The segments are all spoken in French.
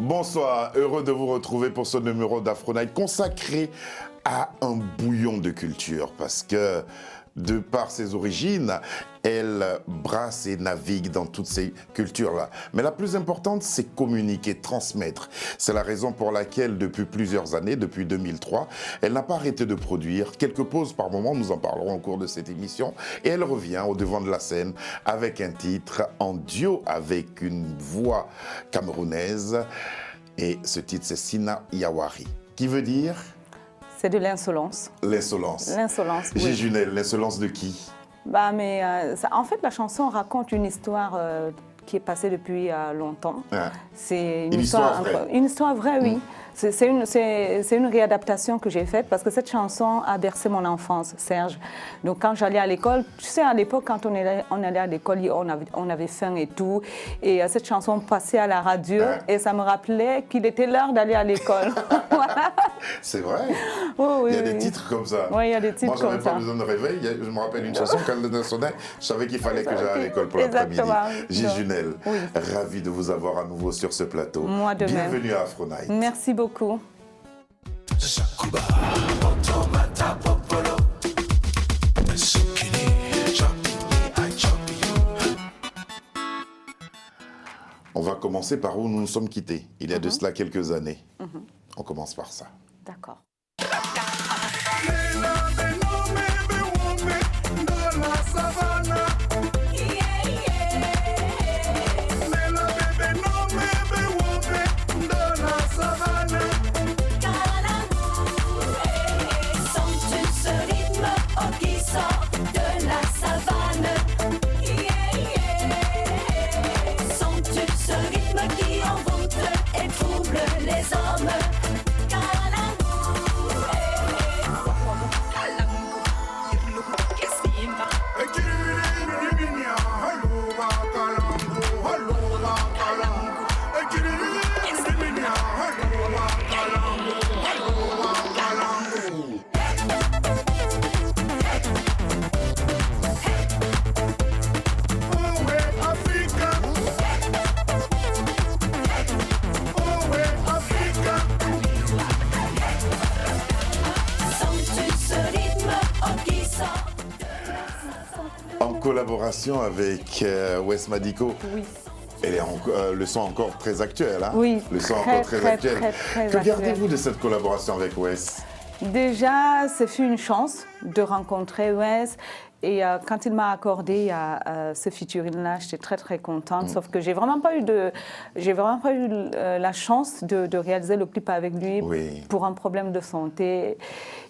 Bonsoir, heureux de vous retrouver pour ce numéro d'Afro Night consacré à un bouillon de culture parce que de par ses origines, elle brasse et navigue dans toutes ces cultures-là. Mais la plus importante, c'est communiquer, transmettre. C'est la raison pour laquelle, depuis plusieurs années, depuis 2003, elle n'a pas arrêté de produire. Quelques pauses par moment, nous en parlerons au cours de cette émission. Et elle revient au devant de la scène avec un titre en duo avec une voix camerounaise. Et ce titre, c'est Sina Yawari, qui veut dire... C'est de l'insolence. L'insolence. L'insolence, oui. Gégunel, l'insolence de qui? En fait, la chanson raconte une histoire qui est passée depuis longtemps. Ah. C'est Une histoire vraie. Une histoire vraie, oui. C'est une réadaptation que j'ai faite parce que cette chanson a bercé mon enfance, Serge. Donc quand j'allais à l'école, tu sais, à l'époque, quand on allait à l'école, on avait faim et tout. Et cette chanson passait à la radio et ça me rappelait qu'il était l'heure d'aller à l'école. Voilà. C'est vrai. Oh, oui, il y a des oui. titres comme ça. Oui, il y a des titres comme ça. Moi, j'avais pas besoin de réveil. Je me rappelle une chanson, quand le sonnait, je savais qu'il fallait que j'aille à l'école pour l'après-midi. Gégunel, oui. ravi de vous avoir à nouveau sur ce plateau. Moi de même. Bienvenue à Afro Night. Merci beaucoup. On va commencer par où nous nous sommes quittés, il y a de cela quelques années. On commence par ça. D'accord. Collaboration avec Wes Madiko. Oui. Le son encore très actuel. Hein? Oui. Le son encore très actuel. Que gardez-vous de cette collaboration avec Wes? Déjà, ce fut une chance de rencontrer Wes. Et quand il m'a accordé ce featuring-là, j'étais très très contente. Sauf que j'ai vraiment pas eu la chance de réaliser le clip avec lui pour un problème de santé.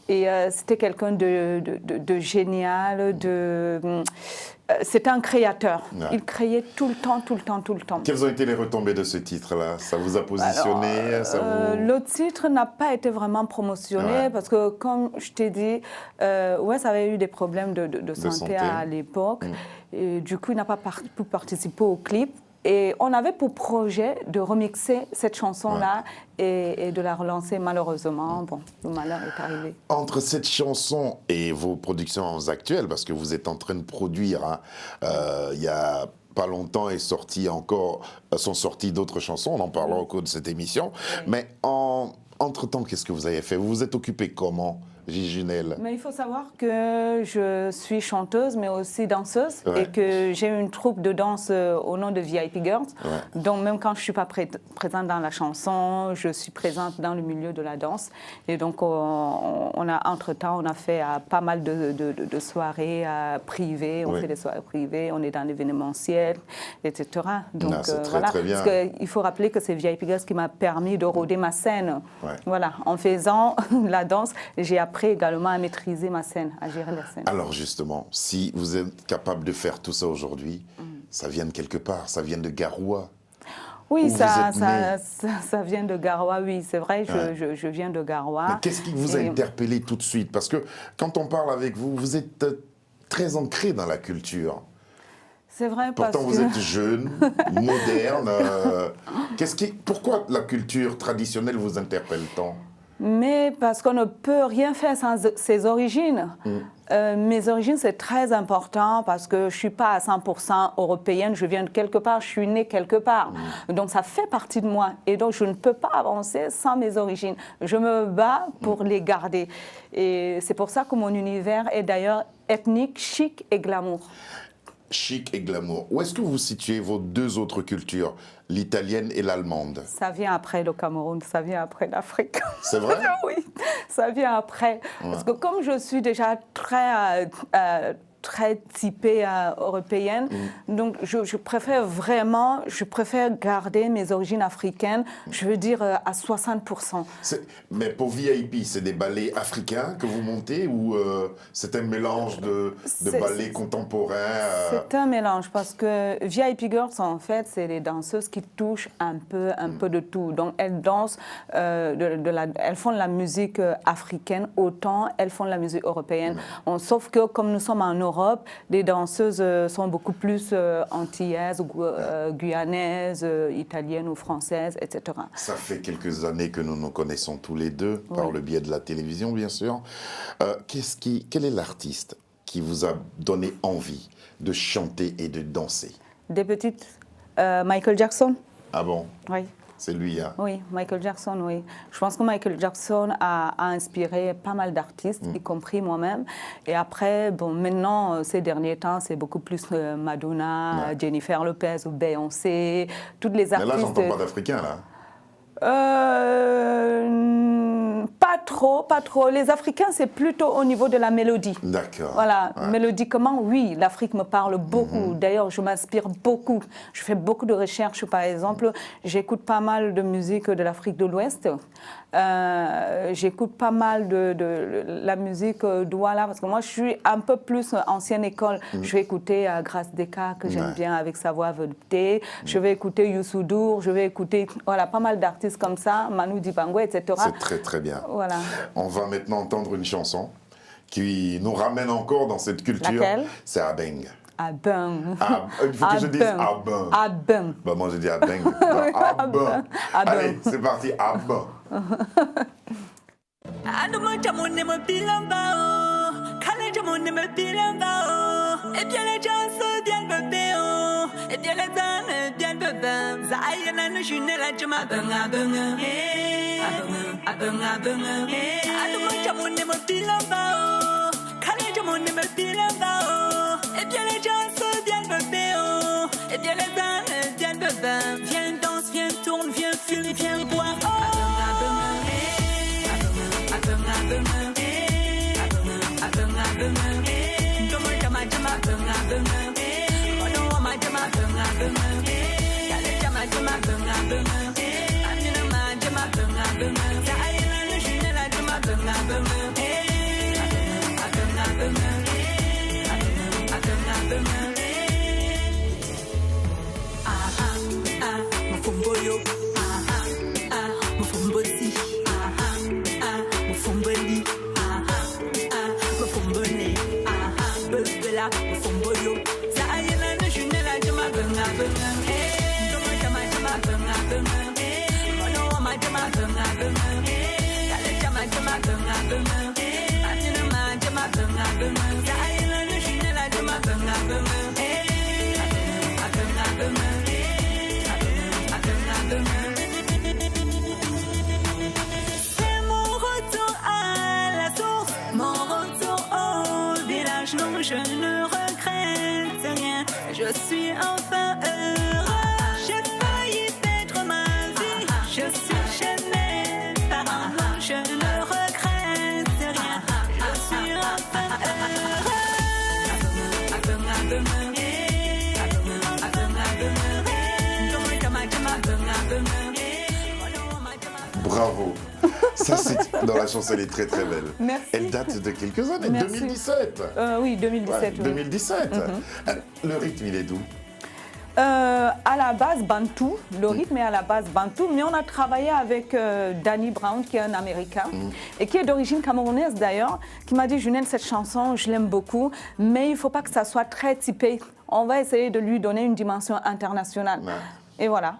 Et c'était quelqu'un de génial, c'était un créateur. Ouais. Il créait tout le temps. Quelles ont été les retombées de ce titre-là? Ça vous a positionné? Le titre n'a pas été vraiment promotionné parce que, comme je t'ai dit, Wes avait eu des problèmes de santé à l'époque. Et du coup, il n'a pas pu participer au clip. Et on avait pour projet de remixer cette chanson-là et de la relancer. Malheureusement, bon, le malheur est arrivé. Entre cette chanson et vos productions actuelles, parce que vous êtes en train de produire, hein, il y a pas longtemps sont sorties d'autres chansons, on en parlera au cours de cette émission. Mais entre-temps, qu'est-ce que vous avez fait? Vous vous êtes occupé comment, Gégunel? Mais il faut savoir que je suis chanteuse, mais aussi danseuse, et que j'ai une troupe de danse au nom de VIP Girls. Donc même quand je ne suis pas présente dans la chanson, je suis présente dans le milieu de la danse. Et donc entre-temps, on a fait pas mal de soirées privées, on fait des soirées privées, on est dans l'événementiel, etc. Donc voilà, très bien. Parce qu'il faut rappeler que c'est VIP Girls qui m'a permis de rôder ma scène. Voilà, en faisant la danse, j'ai appris également à maîtriser ma scène, à gérer la scène. Alors justement, si vous êtes capable de faire tout ça aujourd'hui, ça vient de quelque part, ça vient de Garoua. Oui, ça vient de Garoua, oui, c'est vrai, je viens de Garoua. Qu'est-ce qui vous a interpellé tout de suite? Parce que quand on parle avec vous, vous êtes très ancré dans la culture. C'est vrai, parce Pourtant, vous êtes jeune, moderne. Pourquoi la culture traditionnelle vous interpelle tant? Mais parce qu'on ne peut rien faire sans ses origines. Mes origines, c'est très important parce que je ne suis pas à 100% européenne, je viens de quelque part, je suis née quelque part. Donc ça fait partie de moi et donc je ne peux pas avancer sans mes origines. Je me bats pour les garder. Et c'est pour ça que mon univers est d'ailleurs ethnique, chic et glamour. Chic et glamour. Où est-ce que vous situez vos deux autres cultures, l'italienne et l'allemande? Ça vient après le Cameroun, ça vient après l'Afrique. C'est vrai? Oui, ça vient après. Ouais. Parce que comme je suis déjà très typée européenne, donc je préfère garder mes origines africaines, je veux dire à 60%. Mais pour VIP, c'est des ballets africains que vous montez ou c'est un mélange de ballets contemporains C'est un mélange parce que VIP Girls, en fait, c'est les danseuses qui touchent un peu de tout. Donc elles dansent, elles font de la musique africaine autant elles font de la musique européenne. Sauf que comme nous sommes en Europe, les danseuses sont beaucoup plus antillaises, guyanaises, italiennes ou françaises, etc. Ça fait quelques années que nous nous connaissons tous les deux, par le biais de la télévision, bien sûr. Quel est l'artiste qui vous a donné envie de chanter et de danser? Des petites. Michael Jackson. Ah bon? Oui. C'est lui, hein? Oui, Michael Jackson, oui. Je pense que Michael Jackson a inspiré pas mal d'artistes, y compris moi-même. Et après, bon, maintenant, ces derniers temps, c'est beaucoup plus Madonna, Jennifer Lopez ou Beyoncé, toutes les artistes... Mais là, j'entends pas d'Africains, là. Pas trop. Les Africains, c'est plutôt au niveau de la mélodie. D'accord. Voilà, mélodiquement, oui, l'Afrique me parle beaucoup. D'ailleurs, je m'inspire beaucoup. Je fais beaucoup de recherches, par exemple. J'écoute pas mal de musique de l'Afrique de l'Ouest. J'écoute pas mal de la musique douala, parce que moi, je suis un peu plus ancienne école. Je vais écouter Grace Deka, que j'aime bien, avec sa voix veloutée. Je vais écouter Youssou N'Dour. Je vais écouter pas mal d'artistes comme ça, Manu Dibango, etc. C'est très, très bien. Voilà. On va maintenant entendre une chanson qui nous ramène encore dans cette culture. Laquelle? C'est Abeng. Abeng. Il faut que je dise Abeng. Abeng. Bah, moi, je dis Abeng. Abeng. Allez, c'est parti, Abeng. Viens danse, viens tourne, viens fume, viens boire. Je ne regrette rien, je suis enfin heureux. J'ai failli perdre ma vie, je suis chez mes parents. Je ne regrette rien, je suis enfin heureux. Bravo. Ça, c'est dans la chanson, elle est très très belle. Merci. Elle date de quelques années, Merci. 2017. Oui, 2017. Ouais, oui. 2017. Le rythme, il est d'où? À la base bantou, le rythme est à la base bantou, mais on a travaillé avec Danny Brown, qui est un Américain, et qui est d'origine camerounaise d'ailleurs, qui m'a dit, Junelle, cette chanson, je l'aime beaucoup, mais il ne faut pas que ça soit très typé. On va essayer de lui donner une dimension internationale. Ouais. Et voilà.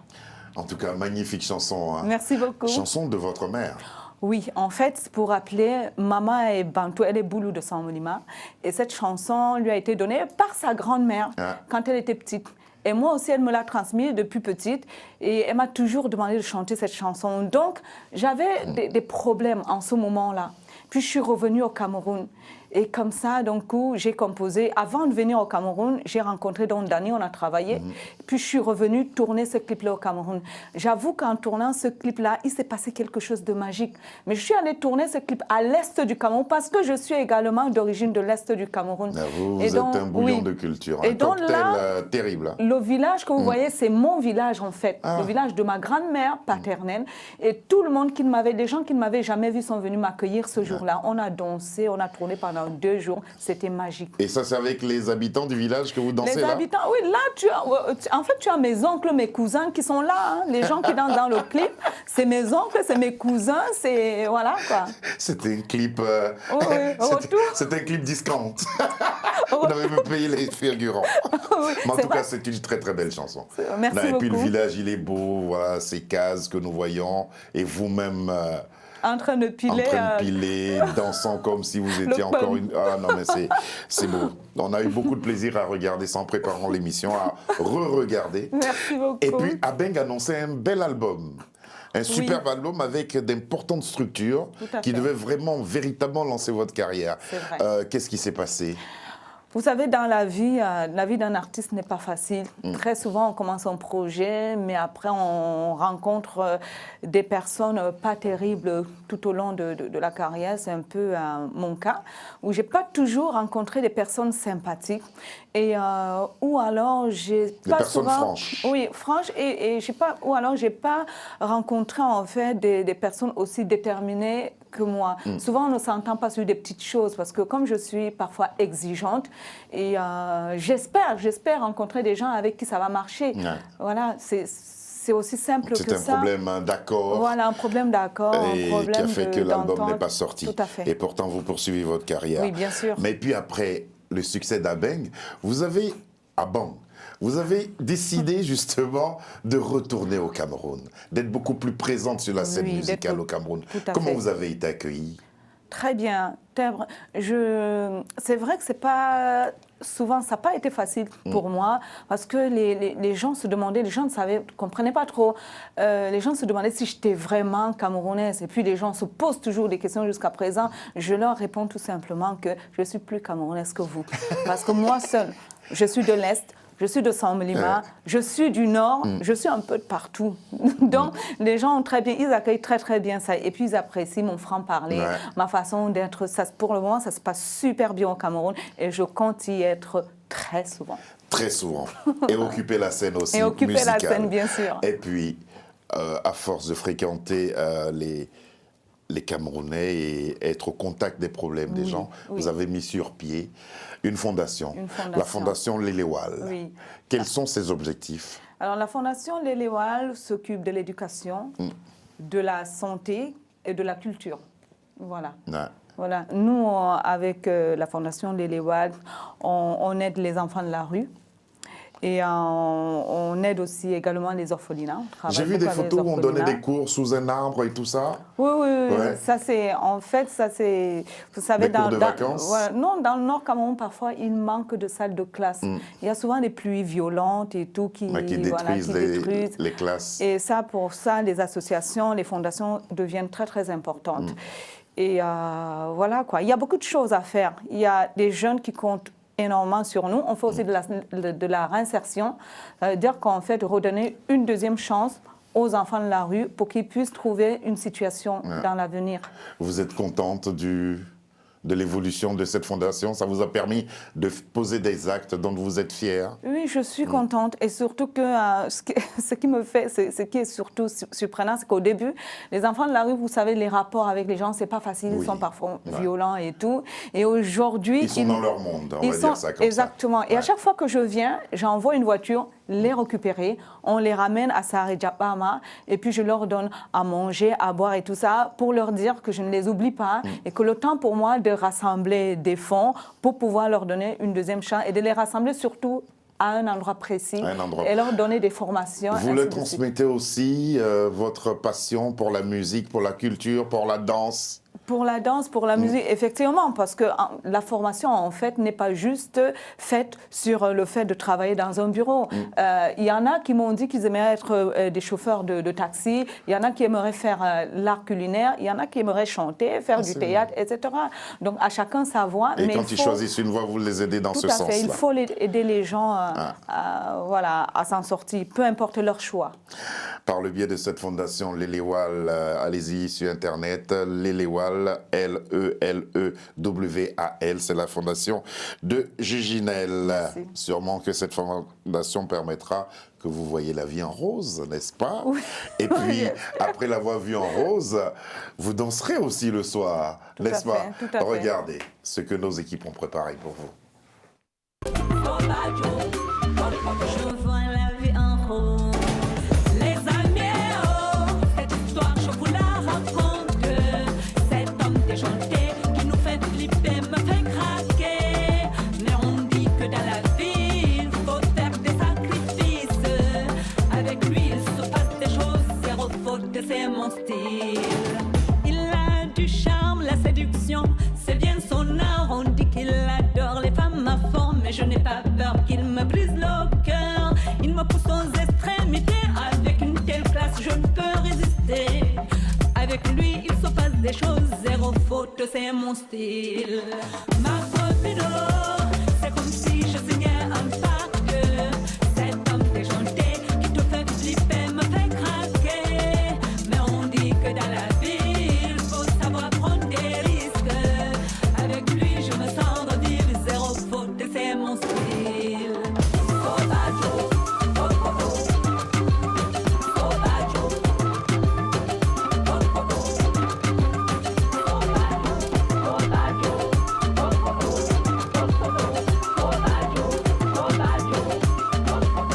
En tout cas, magnifique chanson. Hein. Merci beaucoup. Chanson de votre mère. Oui, en fait, pour rappeler, Maman est Bantou, elle est Boulou de Samolima. Et cette chanson lui a été donnée par sa grand-mère quand elle était petite. Et moi aussi, elle me l'a transmise depuis petite. Et elle m'a toujours demandé de chanter cette chanson. Donc, j'avais des problèmes en ce moment-là. Puis, je suis revenue au Cameroun. Et comme ça, donc, j'ai composé. Avant de venir au Cameroun, j'ai rencontré donc Dani, on a travaillé. Puis, je suis revenue tourner ce clip-là au Cameroun. J'avoue qu'en tournant ce clip-là, il s'est passé quelque chose de magique. Mais je suis allée tourner ce clip à l'est du Cameroun parce que je suis également d'origine de l'est du Cameroun. Vous êtes un bouillon de culture, un cocktail terrible. Le village que vous voyez, c'est mon village en fait. Le village de ma grand-mère paternelle. Et tout le monde des gens qui ne m'avaient jamais vu sont venus m'accueillir ce jour-là. On a dansé, on a tourné pendant 2 jours, c'était magique. Et ça, c'est avec les habitants du village que vous dansez là? Les habitants, oui, là, en fait, tu as mes oncles, mes cousins qui sont là. Hein. Les gens qui dansent dans le clip, c'est mes oncles, c'est mes cousins, c'est... Voilà, quoi. C'était un clip... C'était un clip discount. Vous avez me payé les figurants. Mais en tout cas, c'est une très, très belle chanson. Merci beaucoup. Et puis, le village, il est beau, voilà, ces cases que nous voyons, et vous-même... en train de piler, dansant comme si vous étiez encore une... Ah non, mais c'est beau. On a eu beaucoup de plaisir à regarder ça en préparant l'émission, à re-regarder. Merci beaucoup. Et puis, Abeng annonçait un bel album. Un superbe album avec d'importantes structures qui devaient vraiment, véritablement lancer votre carrière. Qu'est-ce qui s'est passé ? Vous savez, dans la vie d'un artiste n'est pas facile. Très souvent, on commence un projet, mais après, on rencontre des personnes pas terribles tout au long de la carrière. C'est un peu mon cas, où je n'ai pas toujours rencontré des personnes sympathiques. Et, ou alors, j'ai pas personnes souvent... franches. Oui, franches. Et j'ai pas, ou alors, je n'ai pas rencontré, en fait, des personnes aussi déterminées que moi. Souvent, on ne s'entend pas sur des petites choses parce que comme je suis parfois exigeante, et j'espère rencontrer des gens avec qui ça va marcher. Voilà, c'est aussi simple que ça. C'est un problème d'accord. Voilà, un problème d'accord, un problème qui a fait que l'album n'est pas sorti. Tout à fait. Et pourtant, vous poursuivez votre carrière. Oui, bien sûr. Mais puis après le succès d'Abeng, vous avez décidé justement de retourner au Cameroun, d'être beaucoup plus présente sur la scène musicale au Cameroun. Comment vous avez été accueillie ? Très bien. C'est vrai que c'est pas souvent, ça n'a pas été facile pour moi parce que les gens se demandaient, les gens ne comprenaient pas trop. Les gens se demandaient si j'étais vraiment camerounaise. Et puis les gens se posent toujours des questions jusqu'à présent. Je leur réponds tout simplement que je suis plus camerounaise que vous. Parce que moi seule, je suis de l'Est. Je suis de Samolima, je suis du Nord, je suis un peu de partout. Donc, les gens ont ils accueillent très, très bien ça. Et puis, ils apprécient mon franc-parler, ma façon d'être. Pour le moment, ça se passe super bien au Cameroun et je compte y être très souvent. Très souvent. Et occuper la scène aussi musicale. Et occuper la scène, bien sûr. Et puis, à force de fréquenter les Camerounais et être au contact des problèmes des gens, vous avez mis sur pied une fondation, la Fondation Lélewal. Oui. Quels sont ses objectifs ? Alors, la Fondation Lélewal s'occupe de l'éducation, de la santé et de la culture. Voilà. Voilà. Nous, avec la Fondation Lélewal, on aide les enfants de la rue. Et on aide aussi également les orphelinats. J'ai vu des photos où on donnait des cours sous un arbre et tout ça. Oui. Ça c'est, en fait, vous savez, des cours de vacances. Non, dans le Nord Cameroun, parfois, il manque de salles de classe. Il y a souvent des pluies violentes et tout qui détruisent les classes. Et pour ça, les associations, les fondations deviennent très, très importantes. Et voilà, quoi. Il y a beaucoup de choses à faire. Il y a des jeunes qui comptent énormément sur nous. On fait aussi de la réinsertion, c'est-à-dire qu'en fait, redonner une deuxième chance aux enfants de la rue pour qu'ils puissent trouver une situation dans l'avenir. Vous êtes contente de l'évolution de cette fondation? Ça vous a permis de poser des actes dont vous êtes fière? Oui, je suis contente. Et surtout que ce qui est surtout surprenant, c'est qu'au début, les enfants de la rue, vous savez, les rapports avec les gens, c'est pas facile. Ils sont parfois violents et tout. Et aujourd'hui... Ils sont dans leur monde, on va dire ça comme exactement. Et à chaque fois que je viens, j'envoie une voiture les récupérer, on les ramène à Saré-Djapama et puis je leur donne à manger, à boire et tout ça pour leur dire que je ne les oublie pas et que le temps pour moi de rassembler des fonds pour pouvoir leur donner une deuxième chance et de les rassembler surtout à un endroit précis Un endroit. et leur donner des formations. Vous le transmettez aussi, votre passion pour la musique, pour la culture, pour la danse? Pour la danse, pour la musique, effectivement, parce que la formation, en fait, n'est pas juste faite sur le fait de travailler dans un bureau. Il y en a qui m'ont dit qu'ils aimeraient être des chauffeurs de taxi, il y en a qui aimeraient faire l'art culinaire, il y en a qui aimeraient chanter, faire du théâtre, etc. Donc, à chacun sa voie. Et quand ils choisissent une voie, vous les aidez dans ce sens-là? Tout à fait. Il faut aider les gens voilà, à s'en sortir, peu importe leur choix. Par le biais de cette fondation Lelewal, allez-y sur Internet, Lelewal, Lelewal, c'est la fondation de Giginel. Merci. Sûrement que cette fondation permettra que vous voyez la vie en rose, n'est-ce pas? Oui. Et puis, après l'avoir vue en rose, vous danserez aussi le soir, n'est-ce pas? Tout à fait. Regardez ce que nos équipes ont préparé pour vous. Je vois la vie en rose. Les amis, oh, cette histoire, je vous la raconte. Cet homme déjanté qui nous fait flipper, me fait craquer. Mais on dit que dans la vie, il faut faire des sacrifices. Avec lui, il se passe des choses, zéro faute, c'est mon style. Il a du charme, la séduction, c'est bien son art. On dit qu'il adore les femmes à fond, mais je n'ai pas peur qu'il me brise le cœur. Il me pousse aux extrémités, avec une telle classe, je ne peux résister. Avec lui, il se passe des choses, zéro faute, c'est mon style. Ma copine, c'est comme si je signais un pacte. Cet homme déjanté qui te fait flipper, me fait craquer. Mais on dit que dans la vie, il faut savoir prendre des risques. Avec lui, je me sens revivre, zéro faute, c'est mon style.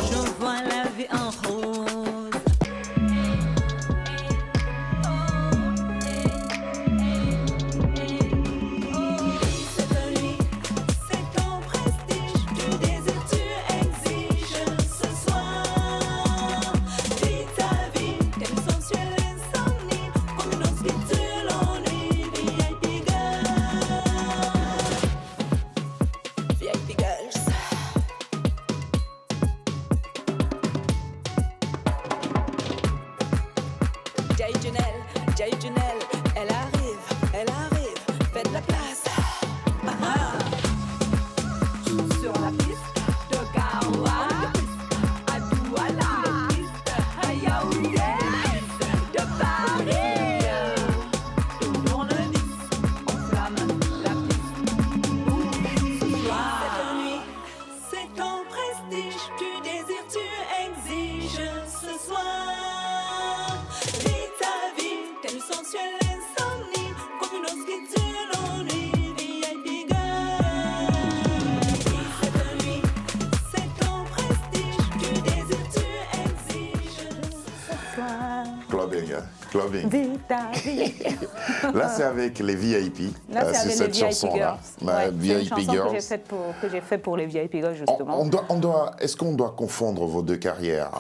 Je vois la vie en rose. C'est de lui, c'est ton prestige, tu désires, tu exiges ce soir. Vis ta vie, t'aimes sensuelle insomnie, comme une autre qui tue l'ennui, VIP girl. VIP girls. Jay Janelle, elle arrive, faites la place. Sur la piste de Gawa, à Douala, à Yaoundé, de Paris, de Tournevis, on flamme la piste. Ce soir, cette nuit, c'est ton prestige, tu désires, tu exiges ce soir. Vis ta vie, telle sensuelle insomnie, comme une autre qui tue l'ennui, VIP girl. Cette nuit, c'est ton prestige, tu désires, tu exiges ce soir. Clubbing. Vita, vie. Là, c'est avec les VIP. Là, c'est avec cette les VIP chanson-là. Girls. Ouais, c'est une VIP chanson Girls. que j'ai faite pour les VIP Girls, justement. Est-ce qu'on doit confondre vos deux carrières,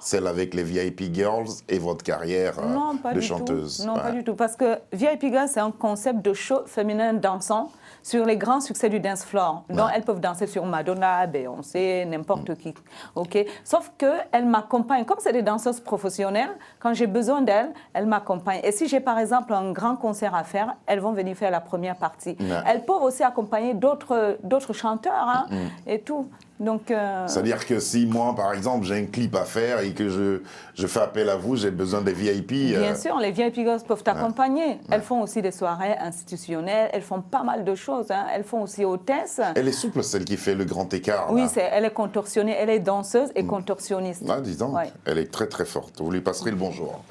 celle avec les VIP Girls et votre carrière Non, pas de du chanteuse? tout. Non, pas du tout. Parce que VIP Girls, c'est un concept de show féminin dansant sur les grands succès du dance floor. Donc, elles peuvent danser sur Madonna, Beyoncé, n'importe qui. OK? Sauf qu'elles m'accompagnent. Comme c'est des danseuses professionnelles, quand j'ai besoin d'elles, elles m'accompagnent. Et si j'ai, par exemple, un grand concert à faire, elles vont venir faire la première partie. Elles peuvent aussi accompagner d'autres chanteurs hein, et tout. Donc, c'est-à-dire que si moi, par exemple, j'ai un clip à faire et que je fais appel à vous, j'ai besoin des VIP. Bien sûr, les VIP Girls peuvent t'accompagner. Elles font aussi des soirées institutionnelles, elles font pas mal de choses. Hein. Elles font aussi hôtesse. Elle est souple, celle qui fait le grand écart. Oui, là. elle est contorsionnée, elle est danseuse et contorsionniste. Ah, dis donc, Ouais. elle est très très forte. Vous lui passerez le bonjour.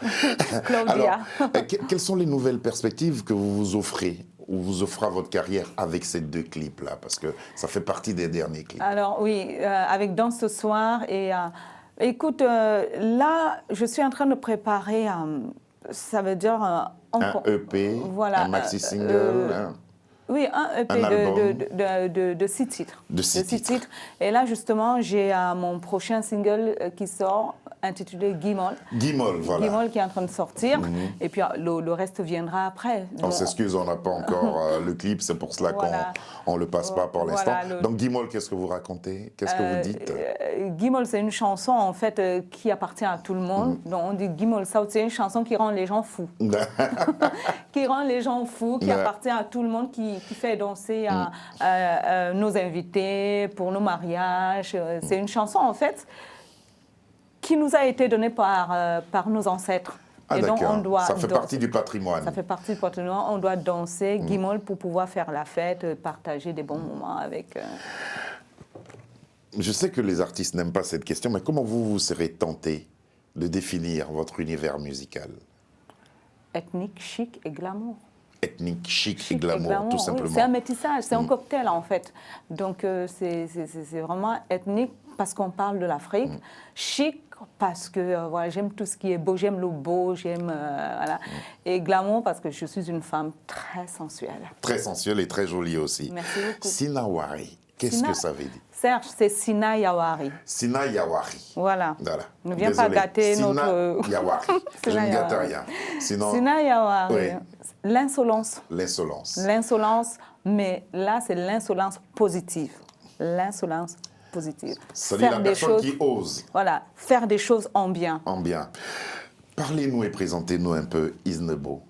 Claudia. Alors, quelles sont les nouvelles perspectives que vous vous offrez ou vous offrez à votre carrière avec ces deux clips-là? Parce que ça fait partie des derniers clips. Alors oui, avec Danse ce soir. Et écoute, là, je suis en train de préparer, ça veut dire... Un EP, voilà, un maxi-single. Oui, un EP de 6 titres. De 6 titres. Et là, justement, j'ai mon prochain single qui sort, intitulé Guimol. Guimol, voilà. Guimol qui est en train de sortir. Et puis, le reste viendra après. On s'excuse, on n'a pas encore le clip, c'est pour cela qu'on ne le passe pas pour l'instant. Donc, Guimol, qu'est-ce que vous racontez? Qu'est-ce que vous dites? Guimol, c'est une chanson, en fait, qui appartient à tout le monde. Donc, on dit Guimol South, c'est une chanson qui rend les gens fous. Qui rend les gens fous, qui appartient à tout le monde, qui fait danser nos invités, pour nos mariages. C'est une chanson, en fait, qui nous a été donnée par nos ancêtres. Ah, et donc, on doit ça fait partie du patrimoine. Ça fait partie du patrimoine. On doit danser Guimol pour pouvoir faire la fête, partager des bons moments avec... Je sais que les artistes n'aiment pas cette question, mais comment vous serez tenté de définir votre univers musical? Ethnique, chic et glamour. Ethnique, chic et glamour, tout simplement. Oui, c'est un métissage, c'est un cocktail en fait. Donc c'est vraiment ethnique parce qu'on parle de l'Afrique, chic parce que voilà, j'aime tout ce qui est beau, j'aime le beau, j'aime voilà. Et glamour parce que je suis une femme très sensuelle. Très sensuelle et très jolie aussi. Merci beaucoup. Sinawari, qu'est-ce que ça veut dire? Serge, c'est Sina Yawari. Sina Yawari. Voilà. Ne viens Désolé. pas gâter Sina notre... Yawari. Je ne gâte rien. Sinon... Sina Yawari. Oui. L'insolence. L'insolence. L'insolence, mais là, c'est l'insolence positive. L'insolence positive. C'est-à-dire la personne qui ose. Voilà, faire des choses en bien. En bien. Parlez-nous et présentez-nous un peu Iznebo.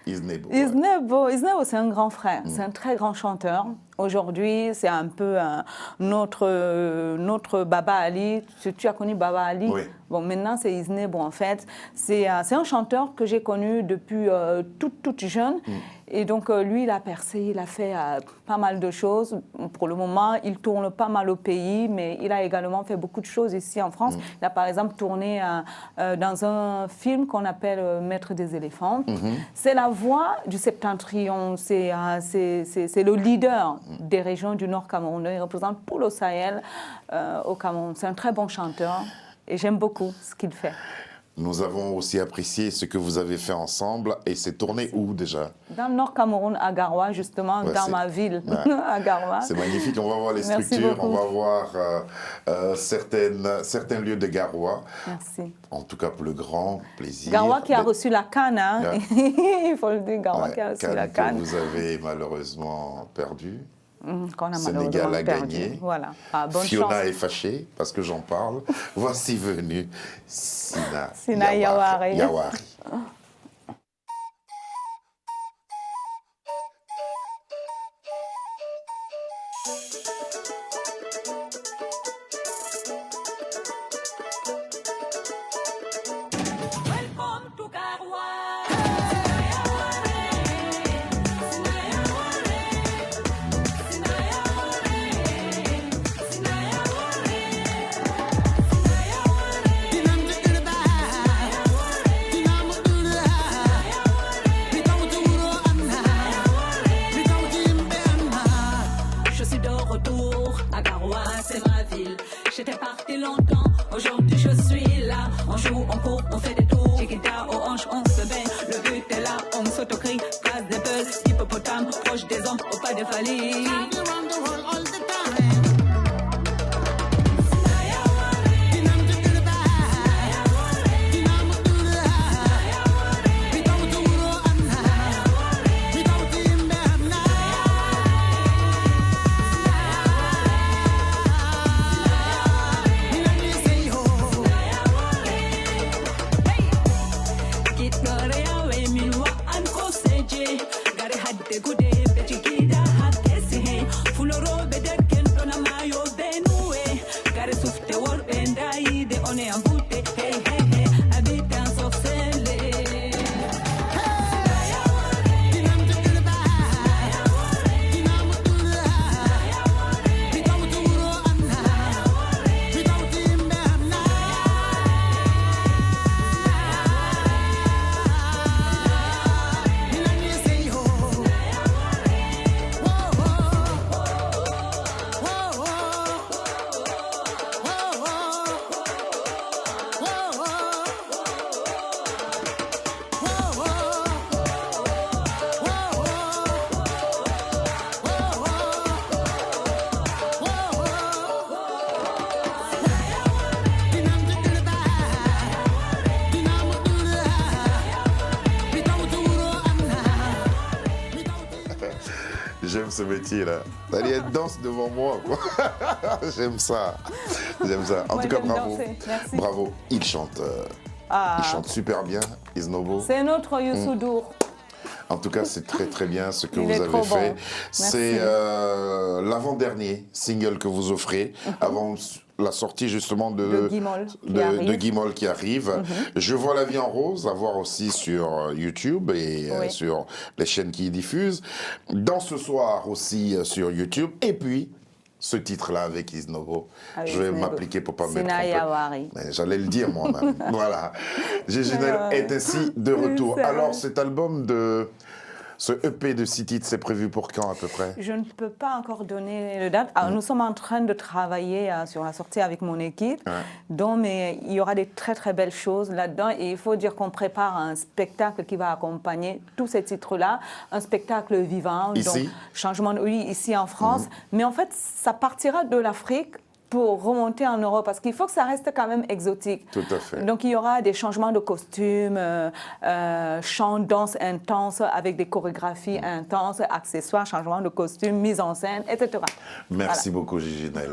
Iznebo, c'est un grand frère, c'est un très grand chanteur. Aujourd'hui, c'est un peu notre Baba Ali. Tu as connu Baba Ali? Oui. Bon, maintenant, c'est Iznebo, en fait. C'est un chanteur que j'ai connu depuis toute jeune. Et donc, lui, il a percé, il a fait pas mal de choses. Pour le moment, il tourne pas mal au pays, mais il a également fait beaucoup de choses ici en France. Il a, par exemple, tourné dans un film qu'on appelle Maître des éléphants. C'est la voix du Septentrion, c'est le leader des régions du Nord Cameroun. Il représente tout le Sahel au Cameroun. C'est un très bon chanteur et j'aime beaucoup ce qu'il fait. Nous avons aussi apprécié ce que vous avez fait ensemble et c'est tourné où déjà? Dans le Nord Cameroun, à Garoua, justement, dans ma ville, à Garoua. C'est magnifique, on va voir les structures, on va voir certains lieux de Garoua. Merci. En tout cas, pour le grand plaisir. Garoua qui a reçu la CAN, hein. Il faut le dire, Garoua qui a reçu la CAN. Que vous avez malheureusement perdu. Qu'on a Sénégal a gagné. Voilà. Bonne Fiona chance. Est fâchée parce que j'en parle. Voici venue Sina Yawari. J'aime ce métier-là. Elle danse devant moi. J'aime ça. J'aime ça. En tout cas, bravo. Merci. Bravo. Il chante super bien, Isnobo. C'est notre Youssou N'Dour. En tout cas, c'est très très bien ce que Il vous est avez trop fait. bon. C'est l'avant-dernier single que vous offrez avant la sortie justement de Guimol qui arrive. Je vois La vie en rose, à voir aussi sur YouTube et sur les chaînes qui y diffusent. Dans ce soir aussi sur YouTube. Et puis, ce titre-là avec Isnobo. Je vais m'appliquer pour pas me tromper. J'allais le dire moi-même. Voilà. Géginel est ainsi de retour. Alors, cet album ce EP de 6 titres, c'est prévu pour quand à peu près? Je ne peux pas encore donner de date. Alors, nous sommes en train de travailler sur la sortie avec mon équipe. Donc, mais il y aura des très très belles choses là-dedans. Et il faut dire qu'on prépare un spectacle qui va accompagner tous ces titres-là. Un spectacle vivant. Ici? Donc, changement de oui, ici en France. Mais en fait, ça partira de l'Afrique pour remonter en Europe, parce qu'il faut que ça reste quand même exotique. Tout à fait. Donc il y aura des changements de costumes, chant, danse intense avec des chorégraphies intenses, accessoires, changements de costumes, mise en scène, etc. Merci beaucoup, Géginel.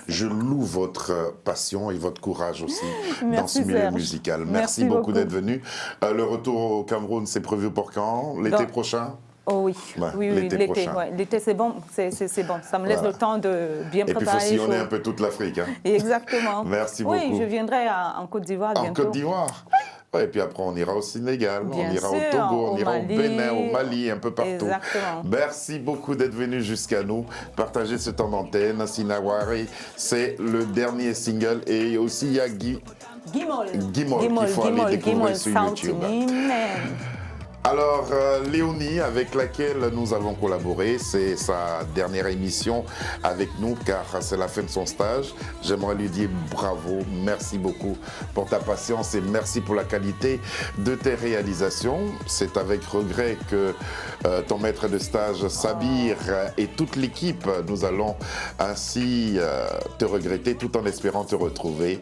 Je loue votre passion et votre courage aussi dans ce milieu musical. Merci beaucoup d'être venu. Le retour au Cameroun, c'est prévu pour quand? L'été prochain? Oh oui, oui, l'été prochain. L'été, c'est bon, c'est bon. Ça me laisse le temps de bien préparer. Et puis, il faut sillonner un peu toute l'Afrique. Hein. Exactement. Merci beaucoup. Oui, je viendrai en Côte d'Ivoire bientôt. En Côte d'Ivoire. Et puis après, on ira au Sénégal, Bien on ira sûr, au Togo, on ira Mali, au Bénin, au Mali, un peu partout. Exactement. Merci beaucoup d'être venu jusqu'à nous, partager ce temps d'antenne. Sinawari, c'est le dernier single. Et aussi, il y a Guimol qu'il faut aller découvrir sur YouTube. Alors, Léonie, avec laquelle nous avons collaboré, c'est sa dernière émission avec nous, car c'est la fin de son stage. J'aimerais lui dire bravo, merci beaucoup pour ta patience et merci pour la qualité de tes réalisations. C'est avec regret que ton maître de stage, Sabir, et toute l'équipe, nous allons ainsi te regretter, tout en espérant te retrouver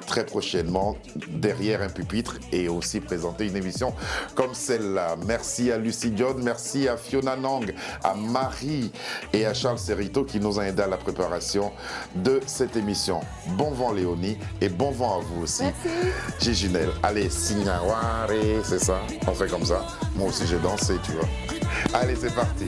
très prochainement derrière un pupitre et aussi présenter une émission comme celle-là. Merci à Lucie Dion, merci à Fiona Nang, à Marie et à Charles Serrito qui nous ont aidés à la préparation de cette émission. Bon vent Léonie et bon vent à vous aussi. Merci. Géginel, allez, Sinawari, c'est ça, on fait comme ça. Moi aussi j'ai dansé, tu vois. Allez, c'est parti.